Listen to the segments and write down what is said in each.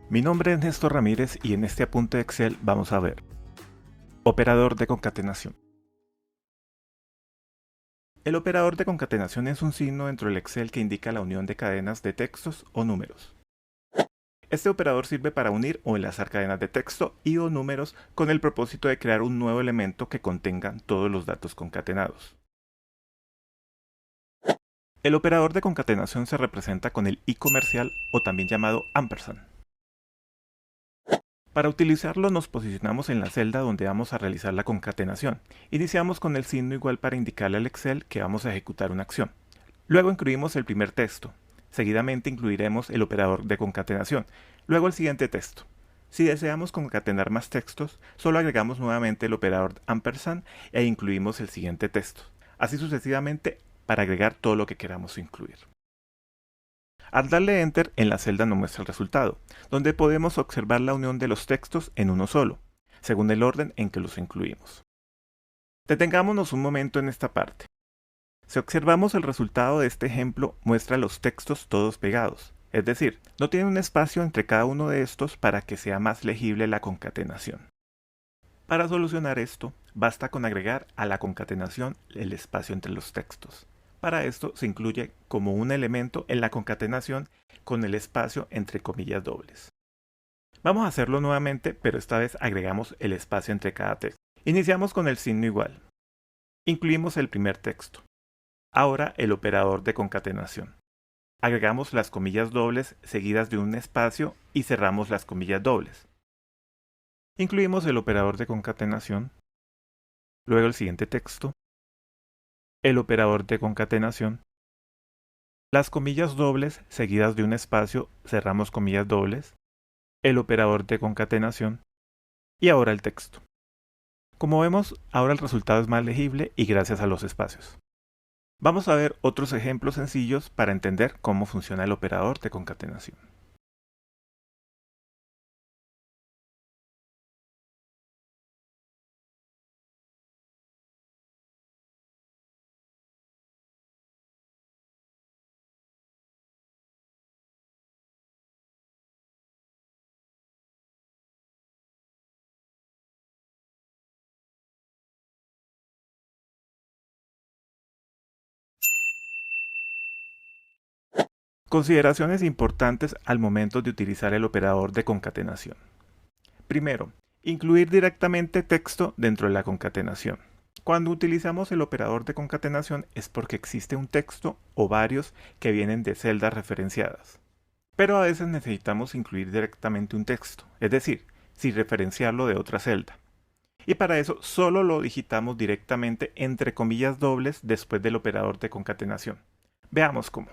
Mi nombre es Néstor Ramírez y en este apunte de Excel vamos a ver operador de concatenación. El operador de concatenación es un signo dentro del Excel que indica la unión de cadenas de textos o números. Este operador sirve para unir o enlazar cadenas de texto y o números con el propósito de crear un nuevo elemento que contengan todos los datos concatenados. El operador de concatenación se representa con el i comercial o también llamado ampersand. Para utilizarlo nos posicionamos en la celda donde vamos a realizar la concatenación. Iniciamos con el signo igual para indicarle al Excel que vamos a ejecutar una acción. Luego incluimos el primer texto. Seguidamente incluiremos el operador de concatenación. Luego el siguiente texto. Si deseamos concatenar más textos, solo agregamos nuevamente el operador ampersand e incluimos el siguiente texto. Así sucesivamente para agregar todo lo que queramos incluir. Al darle Enter, en la celda nos muestra el resultado, donde podemos observar la unión de los textos en uno solo, según el orden en que los incluimos. Detengámonos un momento en esta parte. Si observamos el resultado de este ejemplo, muestra los textos todos pegados, es decir, no tiene un espacio entre cada uno de estos para que sea más legible la concatenación. Para solucionar esto, basta con agregar a la concatenación el espacio entre los textos. Para esto se incluye como un elemento en la concatenación con el espacio entre comillas dobles. Vamos a hacerlo nuevamente, pero esta vez agregamos el espacio entre cada texto. Iniciamos con el signo igual. Incluimos el primer texto. Ahora el operador de concatenación. Agregamos las comillas dobles seguidas de un espacio y cerramos las comillas dobles. Incluimos el operador de concatenación. Luego el siguiente texto. El operador de concatenación. Las comillas dobles seguidas de un espacio, cerramos comillas dobles, el operador de concatenación y ahora el texto. Como vemos, ahora el resultado es más legible y gracias a los espacios. Vamos a ver otros ejemplos sencillos para entender cómo funciona el operador de concatenación. Consideraciones importantes al momento de utilizar el operador de concatenación. Primero, incluir directamente texto dentro de la concatenación. Cuando utilizamos el operador de concatenación es porque existe un texto o varios que vienen de celdas referenciadas. Pero a veces necesitamos incluir directamente un texto, es decir, sin referenciarlo de otra celda. Y para eso solo lo digitamos directamente entre comillas dobles después del operador de concatenación. Veamos cómo.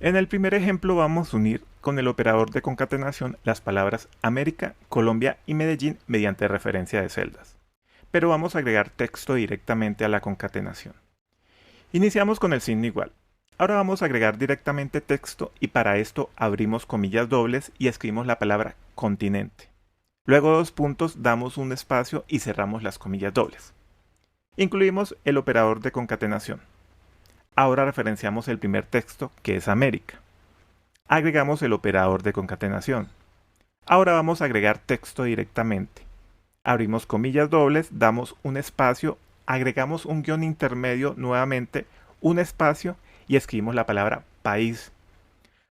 En el primer ejemplo vamos a unir con el operador de concatenación las palabras América, Colombia y Medellín mediante referencia de celdas. Pero vamos a agregar texto directamente a la concatenación. Iniciamos con el signo igual. Ahora vamos a agregar directamente texto y para esto abrimos comillas dobles y escribimos la palabra continente. Luego dos puntos, damos un espacio y cerramos las comillas dobles. Incluimos el operador de concatenación. Ahora referenciamos el primer texto, que es América. Agregamos el operador de concatenación. Ahora vamos a agregar texto directamente. Abrimos comillas dobles, damos un espacio, agregamos un guión intermedio nuevamente, un espacio y escribimos la palabra país.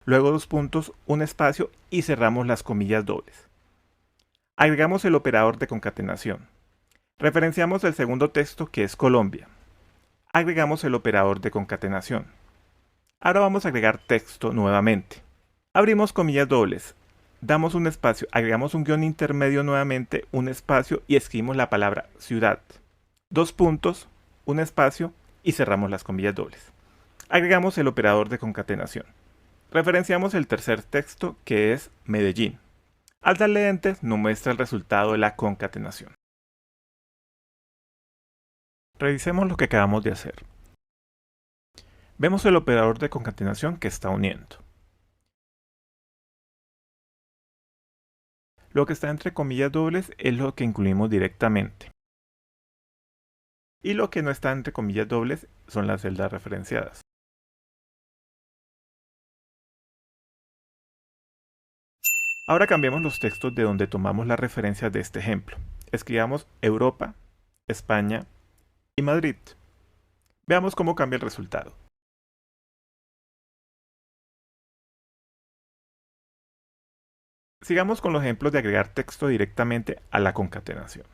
Luego dos puntos, un espacio y cerramos las comillas dobles. Agregamos el operador de concatenación. Referenciamos el segundo texto, que es Colombia. Agregamos el operador de concatenación. Ahora vamos a agregar texto nuevamente. Abrimos comillas dobles, damos un espacio, agregamos un guión intermedio nuevamente, un espacio y escribimos la palabra ciudad. Dos puntos, un espacio y cerramos las comillas dobles. Agregamos el operador de concatenación. Referenciamos el tercer texto, que es Medellín. Al darle Enter nos muestra el resultado de la concatenación. Revisemos lo que acabamos de hacer. Vemos el operador de concatenación que está uniendo. Lo que está entre comillas dobles es lo que incluimos directamente. Y lo que no está entre comillas dobles son las celdas referenciadas. Ahora cambiemos los textos de donde tomamos las referencias de este ejemplo. Escribamos Europa, España y Madrid. Veamos cómo cambia el resultado. Sigamos con los ejemplos de agregar texto directamente a la concatenación.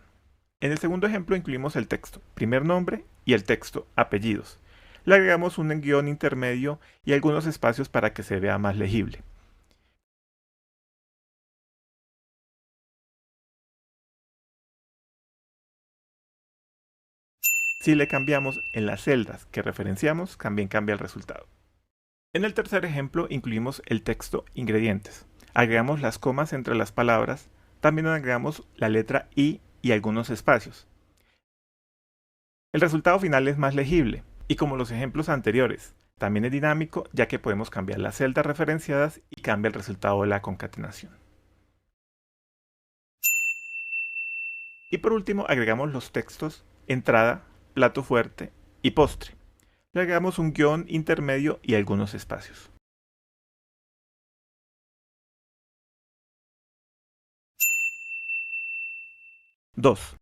En el segundo ejemplo incluimos el texto, primer nombre, y el texto, apellidos. Le agregamos un guión intermedio y algunos espacios para que se vea más legible. Si le cambiamos en las celdas que referenciamos, también cambia el resultado. En el tercer ejemplo incluimos el texto ingredientes. Agregamos las comas entre las palabras, también agregamos la letra I y algunos espacios. El resultado final es más legible, y como los ejemplos anteriores, también es dinámico ya que podemos cambiar las celdas referenciadas y cambia el resultado de la concatenación. Y por último agregamos los textos entrada, plato fuerte y postre. Le agregamos un guión intermedio y algunos espacios. Dos.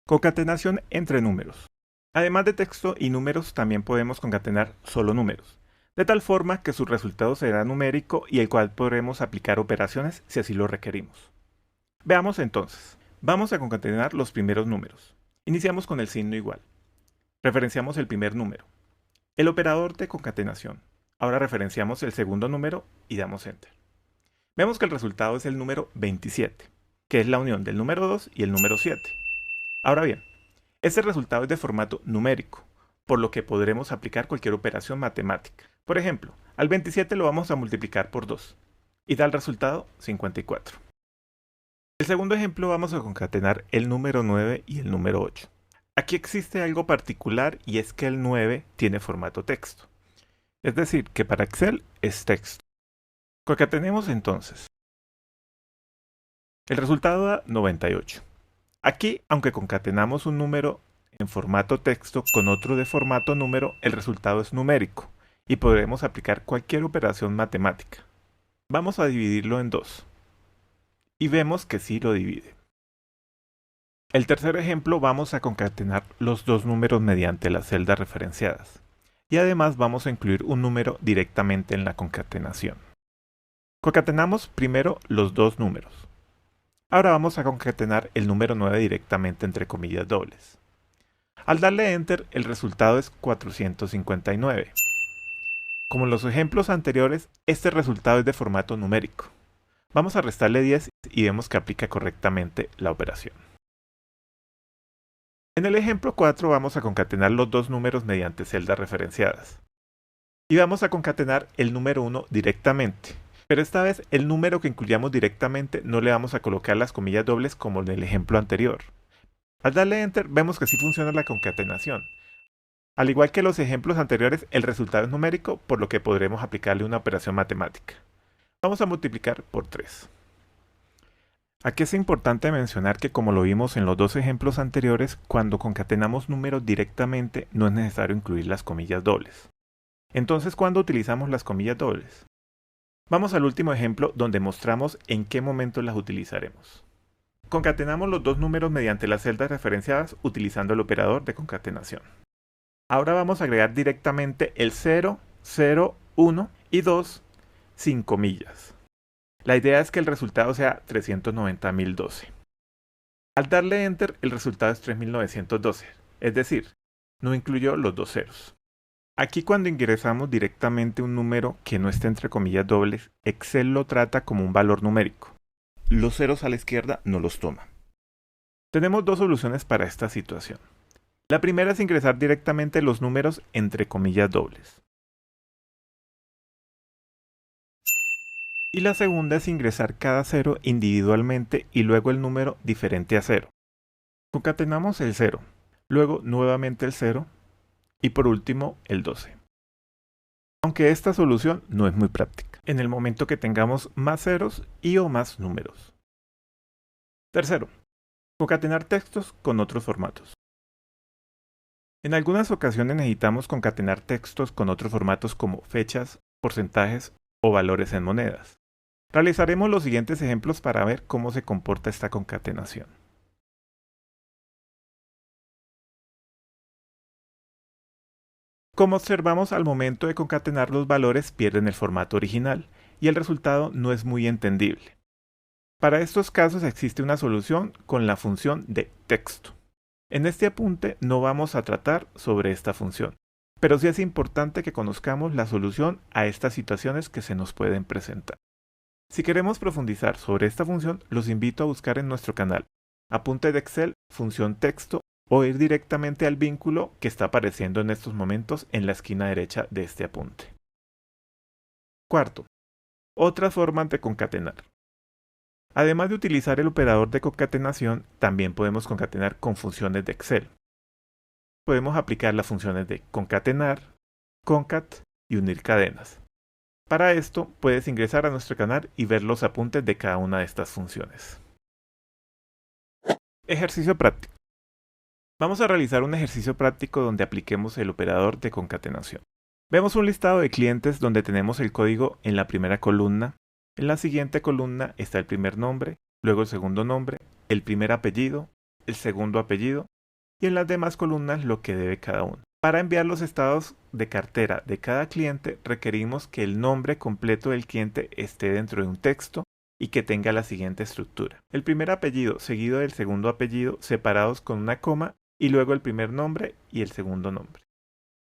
Concatenación entre números. Además de texto y números, también podemos concatenar solo números, de tal forma que su resultado será numérico y el cual podremos aplicar operaciones si así lo requerimos. Veamos entonces. Vamos a concatenar los primeros números. Iniciamos con el signo igual. Referenciamos el primer número. El operador de concatenación. Ahora referenciamos el segundo número y damos Enter. Vemos que el resultado es el número 27, que es la unión del número 2 y el número 7. Ahora bien, este resultado es de formato numérico, por lo que podremos aplicar cualquier operación matemática. Por ejemplo, al 27 lo vamos a multiplicar por 2 y da el resultado 54. El segundo ejemplo vamos a concatenar el número 9 y el número 8. Aquí existe algo particular y es que el 9 tiene formato texto. Es decir, que para Excel es texto. Concatenemos entonces. El resultado da 98. Aquí, aunque concatenamos un número en formato texto con otro de formato número, el resultado es numérico y podremos aplicar cualquier operación matemática. Vamos a dividirlo en 2 y vemos que sí lo divide. El tercer ejemplo vamos a concatenar los dos números mediante las celdas referenciadas y además vamos a incluir un número directamente en la concatenación. Concatenamos primero los dos números. Ahora vamos a concatenar el número 9 directamente entre comillas dobles. Al darle Enter, el resultado es 459. Como en los ejemplos anteriores, este resultado es de formato numérico. Vamos a restarle 10 y vemos que aplica correctamente la operación. En el ejemplo 4 vamos a concatenar los dos números mediante celdas referenciadas. Y vamos a concatenar el número 1 directamente. Pero esta vez el número que incluyamos directamente no le vamos a colocar las comillas dobles como en el ejemplo anterior. Al darle Enter vemos que sí funciona la concatenación. Al igual que los ejemplos anteriores, el resultado es numérico, por lo que podremos aplicarle una operación matemática. Vamos a multiplicar por 3. Aquí es importante mencionar que como lo vimos en los dos ejemplos anteriores, cuando concatenamos números directamente no es necesario incluir las comillas dobles. Entonces, ¿cuándo utilizamos las comillas dobles? Vamos al último ejemplo donde mostramos en qué momento las utilizaremos. Concatenamos los dos números mediante las celdas referenciadas utilizando el operador de concatenación. Ahora vamos a agregar directamente el 0, 0, 1 y 2 sin comillas. La idea es que el resultado sea 390.012. Al darle Enter, el resultado es 3.912, es decir, no incluyó los dos ceros. Aquí cuando ingresamos directamente un número que no esté entre comillas dobles, Excel lo trata como un valor numérico. Los ceros a la izquierda no los toma. Tenemos dos soluciones para esta situación. La primera es ingresar directamente los números entre comillas dobles. Y la segunda es ingresar cada cero individualmente y luego el número diferente a 0. Concatenamos el 0, luego nuevamente el 0 y por último el 12. Aunque esta solución no es muy práctica, en el momento que tengamos más ceros y o más números. Tercero, concatenar textos con otros formatos. En algunas ocasiones necesitamos concatenar textos con otros formatos como fechas, porcentajes o valores en monedas. Realizaremos los siguientes ejemplos para ver cómo se comporta esta concatenación. Como observamos, al momento de concatenar los valores pierden el formato original y el resultado no es muy entendible. Para estos casos existe una solución con la función de texto. En este apunte no vamos a tratar sobre esta función, pero sí es importante que conozcamos la solución a estas situaciones que se nos pueden presentar. Si queremos profundizar sobre esta función, los invito a buscar en nuestro canal Apunte de Excel, función texto, o ir directamente al vínculo que está apareciendo en estos momentos en la esquina derecha de este apunte. Cuarto, otras formas de concatenar. Además de utilizar el operador de concatenación, también podemos concatenar con funciones de Excel. Podemos aplicar las funciones de concatenar, concat y unir cadenas. Para esto, puedes ingresar a nuestro canal y ver los apuntes de cada una de estas funciones. Ejercicio práctico. Vamos a realizar un ejercicio práctico donde apliquemos el operador de concatenación. Vemos un listado de clientes donde tenemos el código en la primera columna. En la siguiente columna está el primer nombre, luego el segundo nombre, el primer apellido, el segundo apellido y en las demás columnas lo que debe cada uno. Para enviar los estados de cartera de cada cliente requerimos que el nombre completo del cliente esté dentro de un texto y que tenga la siguiente estructura. El primer apellido seguido del segundo apellido separados con una coma y luego el primer nombre y el segundo nombre.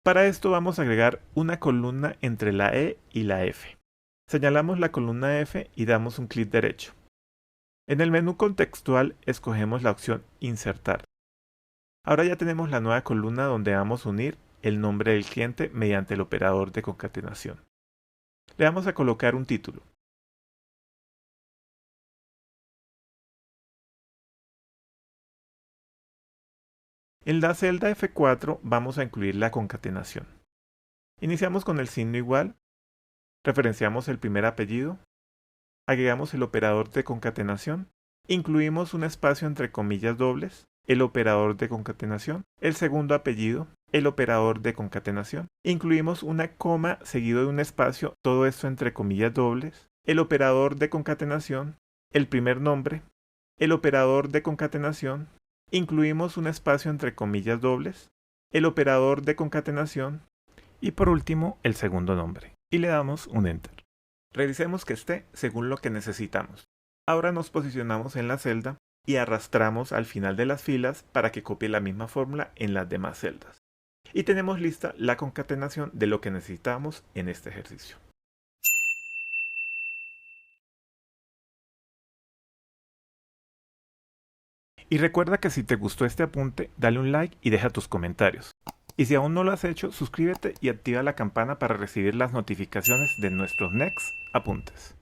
Para esto vamos a agregar una columna entre la E y la F. Señalamos la columna F y damos un clic derecho. En el menú contextual escogemos la opción Insertar. Ahora ya tenemos la nueva columna donde vamos a unir el nombre del cliente mediante el operador de concatenación. Le vamos a colocar un título. En la celda F4 vamos a incluir la concatenación. Iniciamos con el signo igual, referenciamos el primer apellido, agregamos el operador de concatenación, incluimos un espacio entre comillas dobles, el operador de concatenación, el segundo apellido, el operador de concatenación, incluimos una coma seguido de un espacio, todo esto entre comillas dobles, el operador de concatenación, el primer nombre, el operador de concatenación, incluimos un espacio entre comillas dobles, el operador de concatenación y por último el segundo nombre. Y le damos un Enter. Revisemos que esté según lo que necesitamos. Ahora nos posicionamos en la celda y arrastramos al final de las filas para que copie la misma fórmula en las demás celdas. Y tenemos lista la concatenación de lo que necesitamos en este ejercicio. Y recuerda que si te gustó este apunte, dale un like y deja tus comentarios. Y si aún no lo has hecho, suscríbete y activa la campana para recibir las notificaciones de nuestros next apuntes.